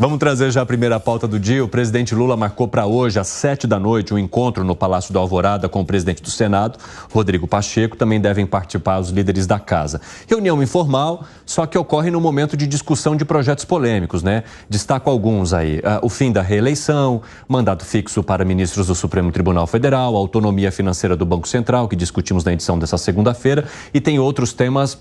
Vamos trazer já a primeira pauta do dia. O presidente Lula marcou para hoje, às 19h, um encontro no Palácio do Alvorada com o presidente do Senado, Rodrigo Pacheco. Também devem participar os líderes da casa. Reunião informal, só que ocorre no momento de discussão de projetos polêmicos, né? Destaco alguns aí. O fim da reeleição, mandato fixo para ministros do Supremo Tribunal Federal, a autonomia financeira do Banco Central, que discutimos na edição dessa segunda-feira, e tem outros temas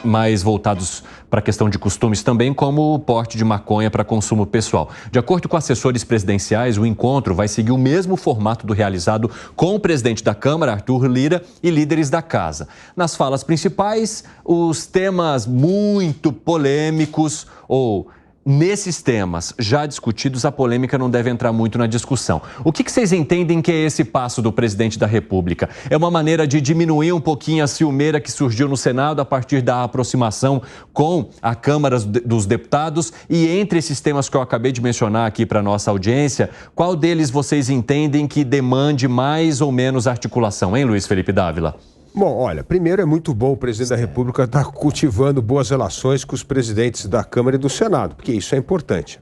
mais voltados para a questão de costumes também, como o porte de maconha para consumo pessoal. De acordo com assessores presidenciais, o encontro vai seguir o mesmo formato do realizado com o presidente da Câmara, Arthur Lira, e líderes da casa. Nas falas principais, os temas muito polêmicos ou nesses temas já discutidos, a polêmica não deve entrar muito na discussão. O que vocês entendem que é esse passo do presidente da República? É uma maneira de diminuir um pouquinho a ciumeira que surgiu no Senado a partir da aproximação com a Câmara dos Deputados? E entre esses temas que eu acabei de mencionar aqui para a nossa audiência, qual deles vocês entendem que demande mais ou menos articulação, hein, Luiz Felipe Dávila? Bom, olha, primeiro é muito bom o presidente da República estar cultivando boas relações com os presidentes da Câmara e do Senado, porque isso é importante.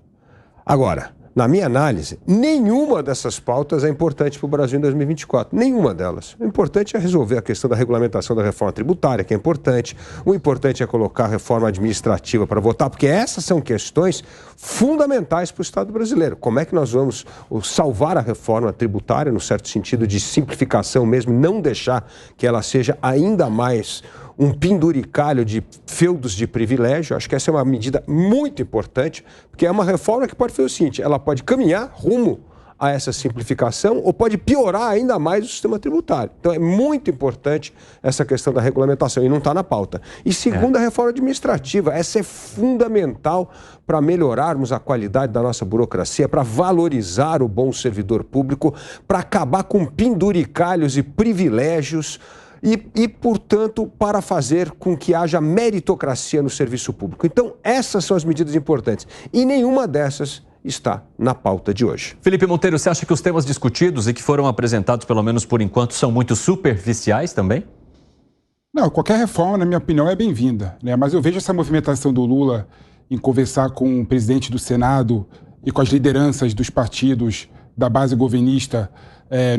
Agora, na minha análise, nenhuma dessas pautas é importante para o Brasil em 2024. Nenhuma delas. O importante é resolver a questão da regulamentação da reforma tributária, que é importante. O importante é colocar a reforma administrativa para votar, porque essas são questões fundamentais para o Estado brasileiro. Como é que nós vamos salvar a reforma tributária, no certo sentido de simplificação mesmo, não deixar que ela seja ainda mais um penduricalho de feudos de privilégio. Acho que essa é uma medida muito importante, porque é uma reforma que pode fazer o seguinte: ela pode caminhar rumo a essa simplificação ou pode piorar ainda mais o sistema tributário. Então é muito importante essa questão da regulamentação e não está na pauta. E segundo, a reforma administrativa, essa é fundamental para melhorarmos a qualidade da nossa burocracia, para valorizar o bom servidor público, para acabar com penduricalhos e privilégios e, portanto, para fazer com que haja meritocracia no serviço público. Então, essas são as medidas importantes. E nenhuma dessas está na pauta de hoje. Felipe Monteiro, você acha que os temas discutidos e que foram apresentados, pelo menos por enquanto, são muito superficiais também? Não, qualquer reforma, na minha opinião, é bem-vinda, né? Mas eu vejo essa movimentação do Lula em conversar com o presidente do Senado e com as lideranças dos partidos da base governista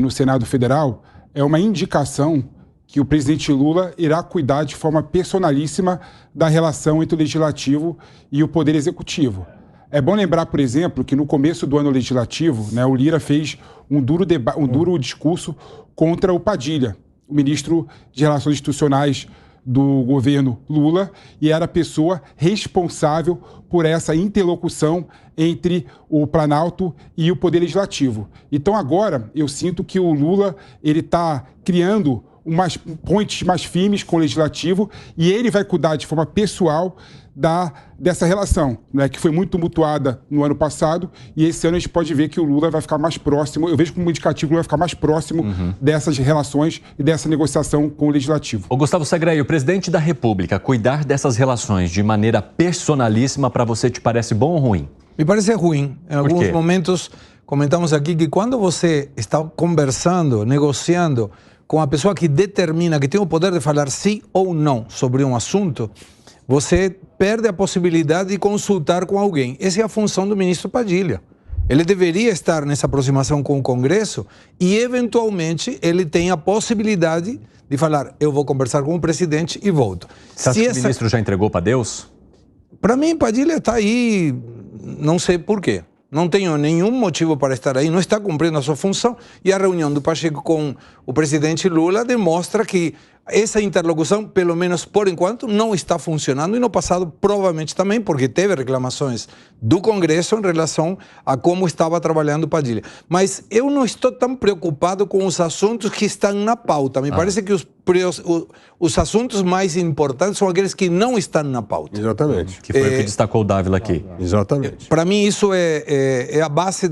no Senado Federal, é uma indicação que o presidente Lula irá cuidar de forma personalíssima da relação entre o Legislativo e o Poder Executivo. É bom lembrar, por exemplo, que no começo do ano legislativo, né, o Lira fez um duro discurso contra o Padilha, o ministro de Relações Institucionais do governo Lula, e era a pessoa responsável por essa interlocução entre o Planalto e o Poder Legislativo. Então agora eu sinto que o Lula está criando umas pontes mais firmes com o Legislativo e ele vai cuidar de forma pessoal dessa relação, né, que foi muito tumultuada no ano passado, e esse ano a gente pode ver que o Lula vai ficar mais próximo, eu vejo como indicativo que o Lula vai ficar mais próximo dessas relações e dessa negociação com o Legislativo. Ô Gustavo Segrei, o presidente da República cuidar dessas relações de maneira personalíssima, para você, te parece bom ou ruim? Me parece ruim. Em alguns momentos, comentamos aqui que quando você está conversando, negociando com a pessoa que determina, que tem o poder de falar sim ou não sobre um assunto, você perde a possibilidade de consultar com alguém. Essa é a função do ministro Padilha. Ele deveria estar nessa aproximação com o Congresso e, eventualmente, ele tem a possibilidade de falar: eu vou conversar com o presidente e volto. Você acha que o ministro já entregou para Deus? Para mim, Padilha está aí, não sei por quê. Não tenho nenhum motivo para estar aí, não está cumprindo a sua função. E a reunião do Pacheco com o presidente Lula demonstra que essa interlocução, pelo menos por enquanto, não está funcionando, e no passado provavelmente também, porque teve reclamações do Congresso em relação a como estava trabalhando Padilha. Mas eu não estou tão preocupado com os assuntos que estão na pauta. Me parece que os assuntos mais importantes são aqueles que não estão na pauta. Exatamente. Que foi o que destacou o Dávila aqui. Exatamente. Para mim, isso é a base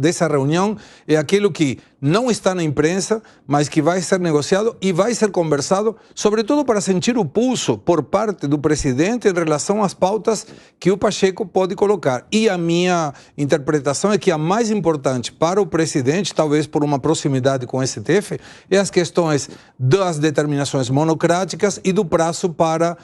dessa reunião, é aquilo que não está na imprensa, mas que vai ser negociado e vai ser conversado conversado, sobretudo para sentir o pulso por parte do presidente em relação às pautas que o Pacheco pode colocar. E a minha interpretação é que a mais importante para o presidente, talvez por uma proximidade com o STF, é as questões das determinações monocráticas e do prazo para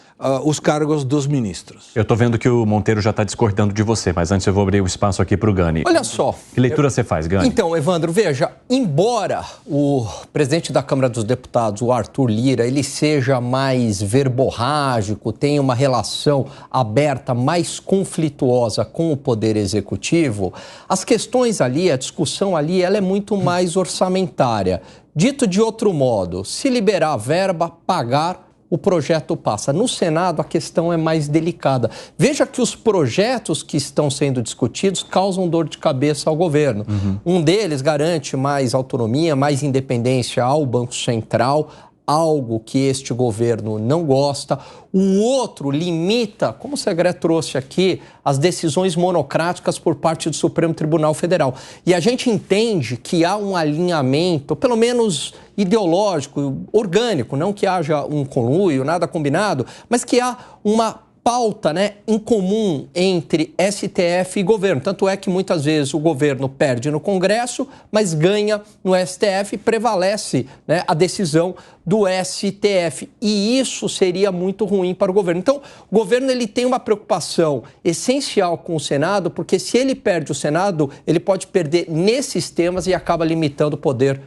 os cargos dos ministros. Eu estou vendo que o Monteiro já está discordando de você, mas antes eu vou abrir o espaço aqui para o Gani. Olha só. Que leitura você faz, Gani? Então, Evandro, veja, embora o presidente da Câmara dos Deputados, o Arthur Lira, ele seja mais verborrágico, tenha uma relação aberta, mais conflituosa com o Poder Executivo, as questões ali, a discussão ali, ela é muito mais orçamentária. Dito de outro modo, se liberar a verba, pagar, o projeto passa. No Senado, a questão é mais delicada. Veja que os projetos que estão sendo discutidos causam dor de cabeça ao governo. Um deles garante mais autonomia, mais independência ao Banco Central, algo que este governo não gosta. O outro limita, como o Segré trouxe aqui, as decisões monocráticas por parte do Supremo Tribunal Federal. E a gente entende que há um alinhamento, pelo menos ideológico, orgânico, não que haja um conluio, nada combinado, mas que há uma pauta, né, em comum entre STF e governo. Tanto é que muitas vezes o governo perde no Congresso, mas ganha no STF e prevalece, né, a decisão do STF. E isso seria muito ruim para o governo. Então, o governo ele tem uma preocupação essencial com o Senado, porque se ele perde o Senado, ele pode perder nesses temas e acaba limitando o poder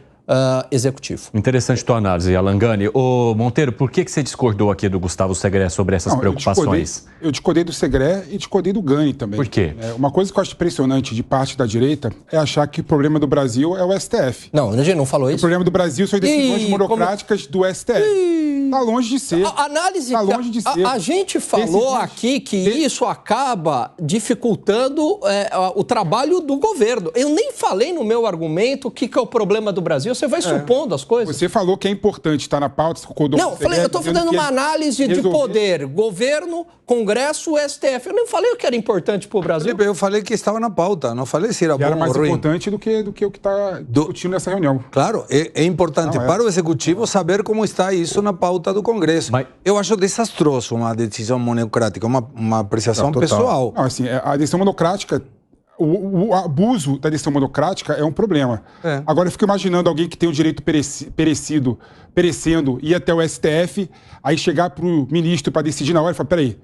executivo. Interessante tua análise, Alan Gani. Ô, Monteiro, por que você discordou aqui do Gustavo Segré sobre essas preocupações? Eu discordei do Segré e discordei do Gani também. Por quê? Uma coisa que eu acho impressionante de parte da direita é achar que o problema do Brasil é o STF. Não, a gente não falou isso. O problema do Brasil são as decisões monocráticas do STF. Está longe de ser. A análise... Está longe de ser. A gente falou aqui que isso acaba dificultando o trabalho do governo. Eu nem falei no meu argumento o que é o problema do Brasil. Você vai supondo as coisas. Você falou que é importante estar na pauta. Não, eu estou fazendo uma análise de poder. Governo, Congresso, STF. Eu nem falei o que era importante para o Brasil. Felipe, eu falei que estava na pauta. Não falei se era bom ou ruim. Era mais importante do que o que está discutindo nessa reunião. Claro, é importante para o Executivo saber como está isso na pauta do Congresso. Mas eu acho desastroso uma decisão monocrática, uma apreciação pessoal. Não, assim, a decisão monocrática... O abuso da decisão monocrática é um problema. Agora, eu fico imaginando alguém que tem o direito perecendo, ir até o STF, aí chegar para o ministro para decidir na hora e falar, peraí,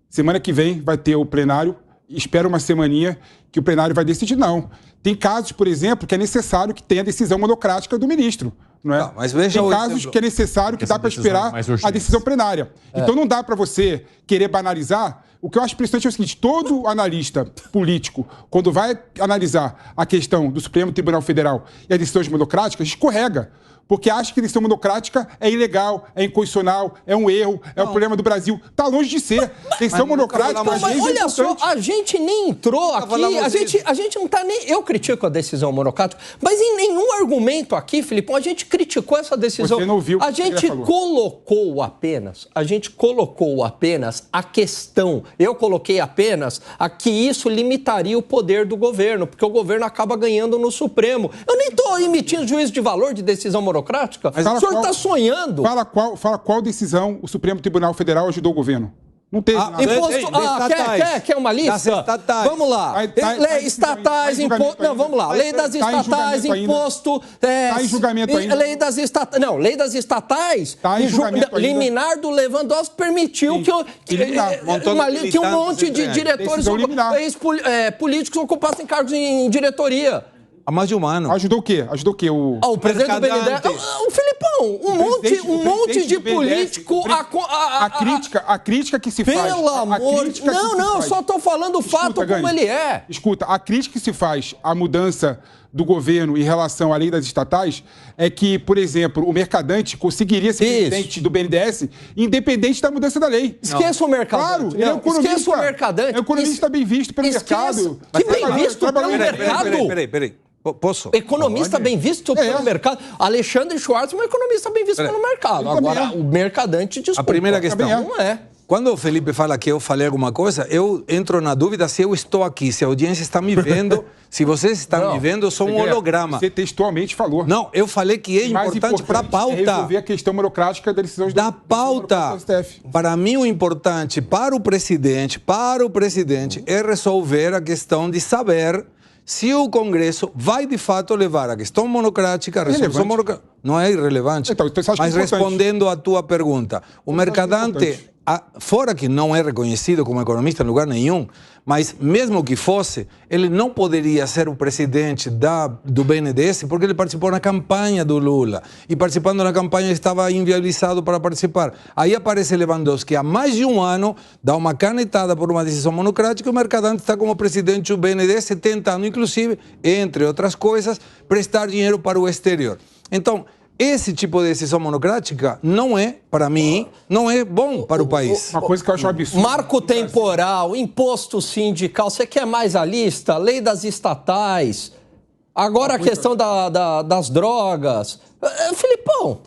semana que vem vai ter o plenário, espera uma semaninha que o plenário vai decidir. Não. Tem casos, por exemplo, que é necessário que tenha a decisão monocrática do ministro. Não é? Mas veja tem casos que é necessário que dá para esperar a decisão plenária. Então não dá para você querer banalizar. O que eu acho impressionante é o seguinte, todo analista político, quando vai analisar a questão do Supremo Tribunal Federal e as decisões monocráticas, escorrega. Porque acha que a decisão monocrática é ilegal, é inconstitucional, é um erro, é o problema do Brasil. Está longe de ser. Decisão monocrática, mas olha só, a gente nem entrou aqui, a gente não está nem... Eu critico a decisão monocrática, mas em nenhum argumento aqui, Filipão, a gente criticou essa decisão. Você não ouviu o que a gente colocou apenas a questão, eu coloquei apenas a que isso limitaria o poder do governo, porque o governo acaba ganhando no Supremo. Eu nem estou emitindo juízo de valor de decisão monocrática. Mas o senhor está sonhando. Fala qual decisão o Supremo Tribunal Federal ajudou o governo. Não teve nada. Imposto, quer uma lista? Vamos lá. Lei estatais, imposto... Não, vamos lá. Lei das estatais, imposto... Está em julgamento ainda. Lei das estatais... Não, lei das estatais... Está em julgamento ainda. Liminar do Lewandowski permitiu que um monte de diretores políticos ocupassem cargos em diretoria. Há mais de um ano. Ajudou o quê? O presidente do BNDES... O Filipão, um monte de político... A crítica que se faz... Pelo amor de... Não, eu só estou falando o fato como ele é. Escuta, a crítica que se faz à mudança do governo em relação à lei das estatais é que, por exemplo, o Mercadante conseguiria ser presidente do BNDES independente da mudança da lei. Esqueça o Mercadante. Claro, esqueça o Mercadante. É um economista bem visto pelo mercado. Que bem visto pelo mercado? Peraí. Posso? Economista bem visto pelo mercado. Alexandre Schwartz é um economista bem visto pelo mercado. Agora, o Mercadante, desculpa. A primeira questão. Não é. Quando o Felipe fala que eu falei alguma coisa, eu entro na dúvida se eu estou aqui, se a audiência está me vendo, se vocês estão me vendo, eu sou um holograma. Você textualmente falou. Não, eu falei que é importante para a pauta. É resolver a questão burocrática da decisão da pauta. Para mim, o importante para o presidente é resolver a questão de saber se o Congresso vai, de fato, levar a questão monocrática, a resolução monocrática. Não é irrelevante. Então, mas respondendo à tua pergunta, o Mercadante, fora que não é reconhecido como economista em lugar nenhum, mas mesmo que fosse, ele não poderia ser o presidente do BNDES porque ele participou na campanha do Lula. E participando na campanha estava inviabilizado para participar. Aí aparece Lewandowski há mais de um ano, dá uma canetada por uma decisão monocrática e o Mercadante está como presidente do BNDES, tentando, inclusive, entre outras coisas, prestar dinheiro para o exterior. Então, esse tipo de decisão monocrática não é, para mim, não é bom para o país. Uma coisa que eu acho absurda. Marco temporal, imposto sindical, você quer mais a lista? Lei das estatais, agora a questão das drogas. Filipão.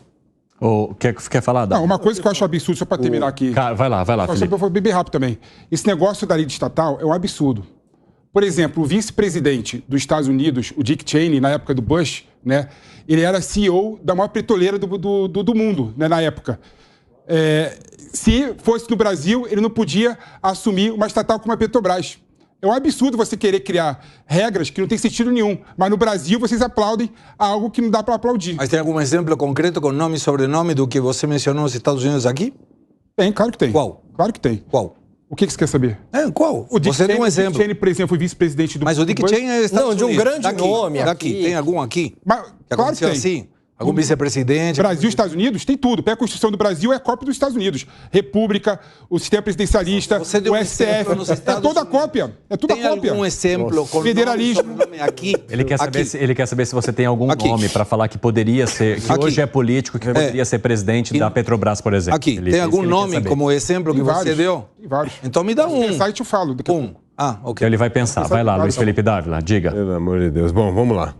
Quer falar? Não, uma coisa que eu acho absurda, só para terminar aqui. Vai lá, Felipe. Eu vou beber rápido também. Esse negócio da lei estatal é um absurdo. Por exemplo, o vice-presidente dos Estados Unidos, o Dick Cheney, na época do Bush, né, ele era CEO da maior petroleira do mundo, né, na época. Se fosse no Brasil, ele não podia assumir uma estatal como a Petrobras. É um absurdo você querer criar regras que não tem sentido nenhum. Mas no Brasil vocês aplaudem algo que não dá para aplaudir. Mas tem algum exemplo concreto com nome e sobrenome do que você mencionou nos Estados Unidos aqui? Tem, claro que tem. Qual? Claro que tem. Qual? O que você quer saber? Qual? O Dick você Cheney, deu um exemplo. O Dick Cheney, por exemplo, foi vice-presidente do... Mas o Dick Cheney é Estados Unidos. Não, de um grande nome daqui. Tem algum aqui? Mas, claro que tem. Assim? Algum vice-presidente? Brasil e Estados Unidos tem tudo. A Constituição do Brasil é cópia dos Estados Unidos. República, o sistema presidencialista, o STF. É toda a cópia. É tudo a cópia. Tem algum exemplo com federalismo nome aqui? Ele quer saber se você tem algum nome para falar que poderia ser, que hoje é político, que poderia ser presidente da Petrobras, por exemplo. Aqui, tem algum nome como exemplo que você deu? Tem vários. Então me dá um. No site eu falo. Ok. Então ele vai pensar. Vai lá, Luiz Felipe Dávila, diga. Pelo amor de Deus. Bom, vamos lá.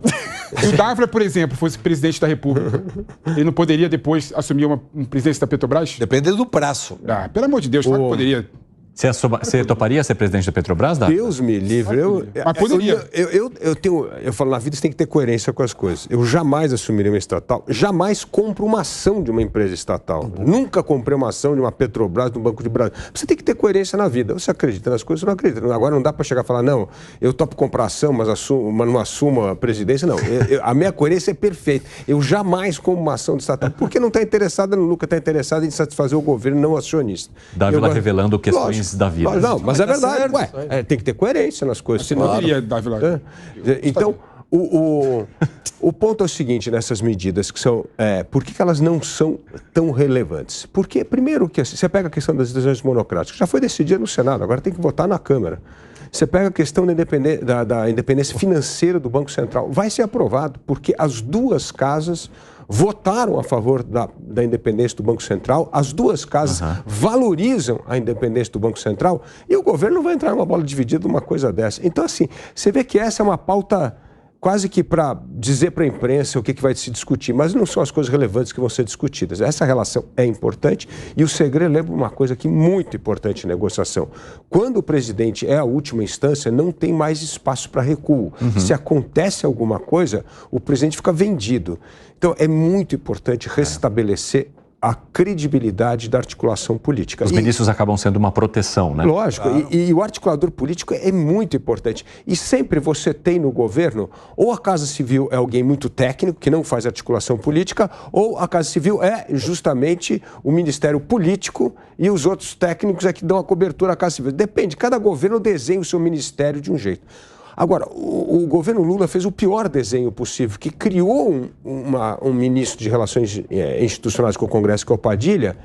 Se o Dávila, por exemplo, fosse presidente da República, ele não poderia depois assumir uma presidência da Petrobras? Depende do prazo. Pelo amor de Deus, claro que poderia. Você toparia ser presidente da Petrobras, Dávila? Deus me livre. Mas poderia. Eu falo, na vida você tem que ter coerência com as coisas. Eu jamais assumiria uma estatal, jamais compro uma ação de uma empresa estatal. Nunca comprei uma ação de uma Petrobras, de um Banco de Brasil. Você tem que ter coerência na vida. Você acredita nas coisas, você não acredita. Agora não dá para chegar e falar, não, eu topo comprar ação, mas não assumo a presidência. Não, a minha coerência é perfeita. Eu jamais compro uma ação de estatal, porque não está interessada no lucro, está interessada em satisfazer o governo não acionista. Dávila revelando questões da vida. Não, mas é verdade. Tem que ter coerência nas coisas. Senão poderia, Dávila. Então, o ponto é o seguinte nessas medidas, que são... por que elas não são tão relevantes? Porque, primeiro, que você pega a questão das decisões monocráticas, já foi decidida no Senado, agora tem que votar na Câmara. Você pega a questão da independência financeira do Banco Central, vai ser aprovado, porque as duas casas votaram a favor da independência do Banco Central, as duas casas valorizam a independência do Banco Central e o governo não vai entrar numa bola dividida numa coisa dessa. Então, assim, você vê que essa é uma pauta quase que para dizer para a imprensa o que vai se discutir, mas não são as coisas relevantes que vão ser discutidas. Essa relação é importante e o segredo lembra uma coisa aqui muito importante em negociação. Quando o presidente é a última instância, não tem mais espaço para recuo. Se acontece alguma coisa, o presidente fica vendido. Então, é muito importante restabelecer a credibilidade da articulação política. Os ministros acabam sendo uma proteção, né? Lógico, e o articulador político é muito importante. E sempre você tem no governo, ou a Casa Civil é alguém muito técnico, que não faz articulação política, ou a Casa Civil é justamente o Ministério Político e os outros técnicos é que dão a cobertura à Casa Civil. Depende, cada governo desenha o seu ministério de um jeito. Agora, o governo Lula fez o pior desenho possível, que criou um ministro de Relações Institucionais com o Congresso, que é o Padilha,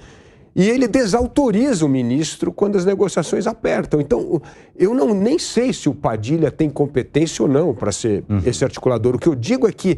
e ele desautoriza o ministro quando as negociações apertam. Então, eu nem sei se o Padilha tem competência ou não para ser esse articulador. O que eu digo é que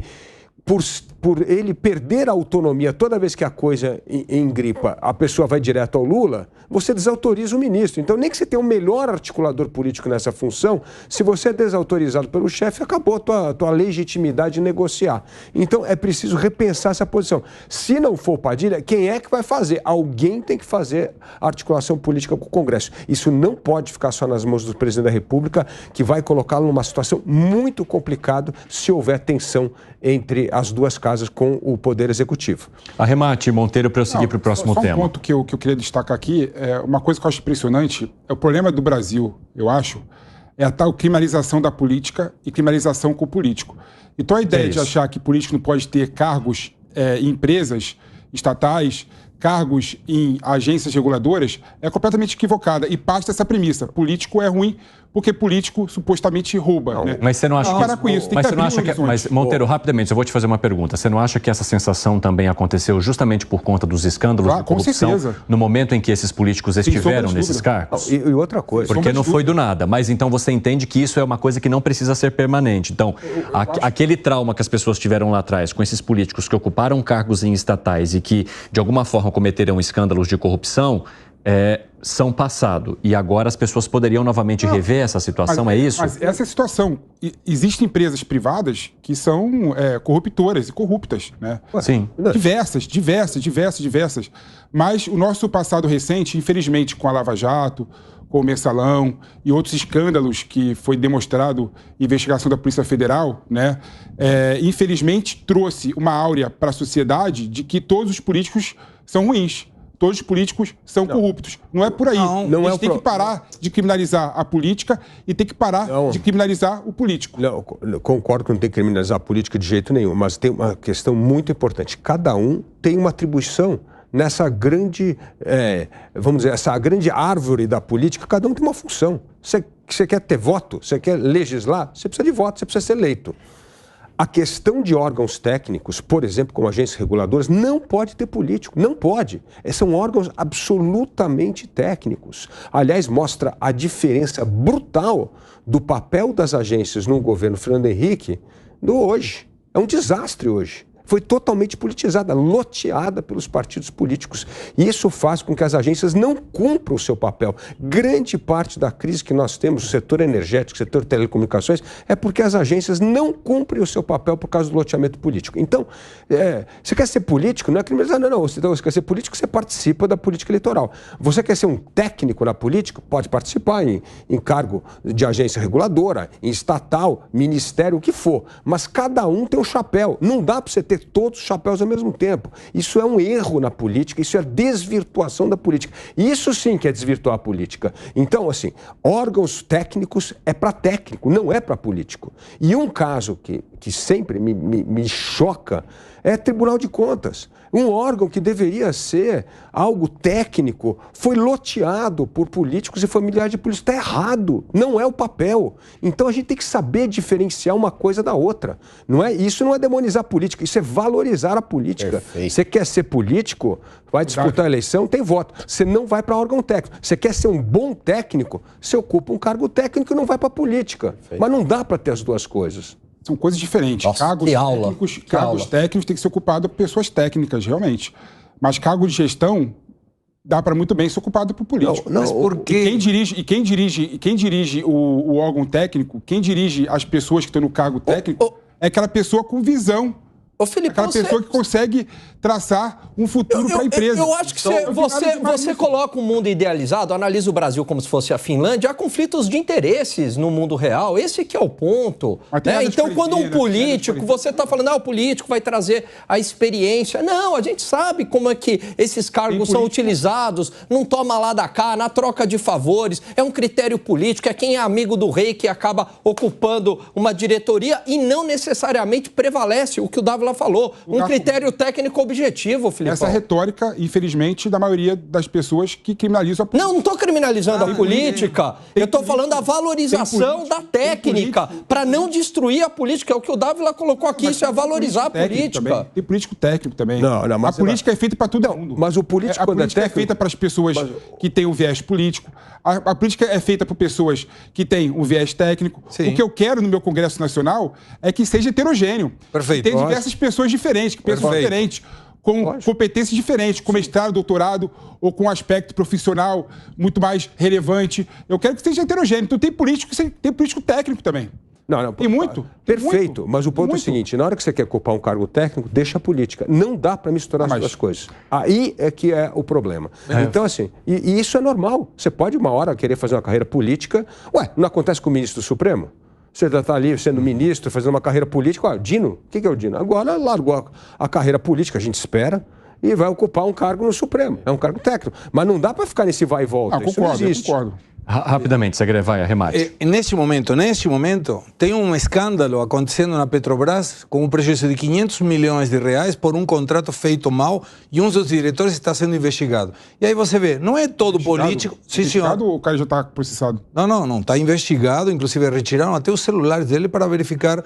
por ele perder a autonomia toda vez que a coisa engripa, a pessoa vai direto ao Lula, você desautoriza o ministro. Então, nem que você tenha um melhor articulador político nessa função, se você é desautorizado pelo chefe, acabou a tua legitimidade de negociar. Então, é preciso repensar essa posição. Se não for Padilha, quem é que vai fazer? Alguém tem que fazer a articulação política com o Congresso. Isso não pode ficar só nas mãos do presidente da República, que vai colocá-lo numa situação muito complicada se houver tensão entre as duas casas com o Poder Executivo. Arremate, Monteiro, para eu seguir para o próximo tema. Um ponto que eu queria destacar aqui, uma coisa que eu acho impressionante, o problema do Brasil, eu acho, é a tal criminalização da política e criminalização com o político. Então a ideia de achar que político não pode ter cargos em empresas estatais, cargos em agências reguladoras, é completamente equivocada e parte dessa premissa. Político é ruim porque político supostamente rouba. Né? Mas você não acha que... Para com isso, tem mas que você não acha que... Mas, Monteiro, rapidamente, eu vou te fazer uma pergunta. Você não acha que essa sensação também aconteceu justamente por conta dos escândalos de corrupção? Com certeza. No momento em que esses políticos estiveram nesses cargos? E outra coisa... Porque não foi do nada. Mas então você entende que isso é uma coisa que não precisa ser permanente. Então, aquele trauma que as pessoas tiveram lá atrás com esses políticos que ocuparam cargos em estatais e que, de alguma forma, cometeram escândalos de corrupção... são passado. E agora as pessoas poderiam novamente rever essa situação, é isso? Mas essa é a situação. Existem empresas privadas que são corruptoras e corruptas, né? Sim. Diversas. Mas o nosso passado recente, infelizmente, com a Lava Jato, com o Mensalão e outros escândalos que foi demonstrado em investigação da Polícia Federal, né? Infelizmente trouxe uma áurea para a sociedade de que todos os políticos são ruins. Todos os políticos são corruptos. Não é por aí. A gente tem que parar de criminalizar a política e tem que parar de criminalizar o político. Não, concordo que não tem que criminalizar a política de jeito nenhum, mas tem uma questão muito importante. Cada um tem uma atribuição nessa grande, vamos dizer, essa grande árvore da política, cada um tem uma função. Você quer ter voto? Você quer legislar? Você precisa de voto, você precisa ser eleito. A questão de órgãos técnicos, por exemplo, como agências reguladoras, não pode ter político, não pode. São órgãos absolutamente técnicos. Aliás, mostra a diferença brutal do papel das agências no governo Fernando Henrique do hoje. É um desastre hoje. Foi totalmente politizada, loteada pelos partidos políticos. E isso faz com que as agências não cumpram o seu papel. Grande parte da crise que nós temos no setor energético, no setor de telecomunicações, é porque as agências não cumprem o seu papel por causa do loteamento político. Então, você quer ser político? Não é criminalizar, não. Você quer ser político, você participa da política eleitoral. Você quer ser um técnico na política? Pode participar em cargo de agência reguladora, em estatal, ministério, o que for. Mas cada um tem um chapéu. Não dá para você ter todos os chapéus ao mesmo tempo. Isso é um erro na política, isso é desvirtuação da política. Isso sim que é desvirtuar a política. Então, assim, órgãos técnicos é para técnico, não é para político. E um caso que sempre me choca é Tribunal de Contas. Um órgão que deveria ser algo técnico foi loteado por políticos e familiares de políticos. Está errado, não é o papel. Então a gente tem que saber diferenciar uma coisa da outra. Isso não é demonizar a política, isso é valorizar a política. Perfeito. Você quer ser político, vai disputar a eleição, tem voto. Você não vai para órgão técnico. Você quer ser um bom técnico, você ocupa um cargo técnico e não vai para a política. Perfeito. Mas não dá para ter as duas coisas. São coisas diferentes. Nossa, cargos técnicos têm que ser ocupados por pessoas técnicas, realmente. Mas cargo de gestão dá para muito bem ser ocupado por político. Mas por quê? Quem dirige o órgão técnico, quem dirige as pessoas que estão no cargo técnico, é aquela pessoa com visão. Felipe, aquela pessoa que consegue traçar um futuro para a empresa. Eu acho que você coloca um mundo idealizado, analisa o Brasil como se fosse a Finlândia, há conflitos de interesses no mundo real, esse que é o ponto. Né? Então, quando um político, você está falando, o político vai trazer a experiência. Não, a gente sabe como é que esses cargos são utilizados, não toma lá da cá, na troca de favores, é um critério político, é quem é amigo do rei que acaba ocupando uma diretoria e não necessariamente prevalece o que o Dávila falou, um critério técnico objetivo, Felipe. Essa retórica, infelizmente, da maioria das pessoas que criminalizam a política. Não estou criminalizando a política. Eu estou falando da valorização da técnica para não destruir a política. É o que o Dávila colocou aqui, isso é valorizar a política. Tem político técnico também. Mas a política é feita para todo mundo. Mas o político, a política é feita para as pessoas que têm o viés político. A política é feita por pessoas que têm um viés técnico. Sim. O que eu quero no meu Congresso Nacional é que seja heterogêneo. Perfeito. Tem diversas pessoas diferentes, que pensam diferente, com competências diferentes, com mestrado, doutorado ou com um aspecto profissional muito mais relevante. Eu quero que seja heterogêneo. Então tem político técnico também. Não, tem muito. Perfeito, mas o ponto é o seguinte, na hora que você quer ocupar um cargo técnico, deixa a política. Não dá para misturar as duas coisas. Aí é que é o problema. Então, assim, e isso é normal. Você pode uma hora querer fazer uma carreira política. Ué, não acontece com o ministro do Supremo? Você está ali sendo ministro, fazendo uma carreira política. Ué, Dino, o que é o Dino? Agora largou a carreira política, a gente espera, e vai ocupar um cargo no Supremo. É um cargo técnico. Mas não dá para ficar nesse vai e volta. Isso não existe. Concordo. Rapidamente, Segre, arremate. Neste momento, tem um escândalo acontecendo na Petrobras com um prejuízo de 500 milhões de reais por um contrato feito mal e um dos diretores está sendo investigado. E aí você vê, não é todo político... Sim, senhor. Ou o cara já está processado? Não. Está investigado, inclusive retiraram até os celulares dele para verificar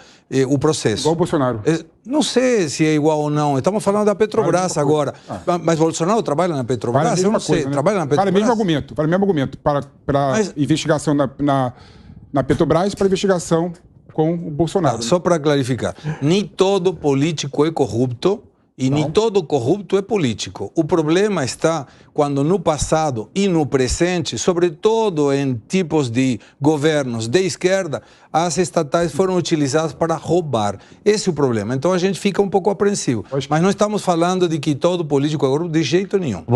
o processo. Igual o Bolsonaro. Não sei se é igual ou não. Estamos falando da Petrobras agora. Mas Bolsonaro trabalha na Petrobras? Vale a mesma coisa, né? Trabalha na Petrobras? Vale o mesmo argumento. Para investigação na Petrobras para investigação com o Bolsonaro. Só para clarificar, nem todo político é corrupto e nem todo corrupto é político. O problema está quando no passado e no presente, sobretudo em tipos de governos de esquerda, as estatais foram utilizadas para roubar. Esse é o problema. Então a gente fica um pouco apreensivo. Mas não estamos falando de que todo político é corrupto de jeito nenhum.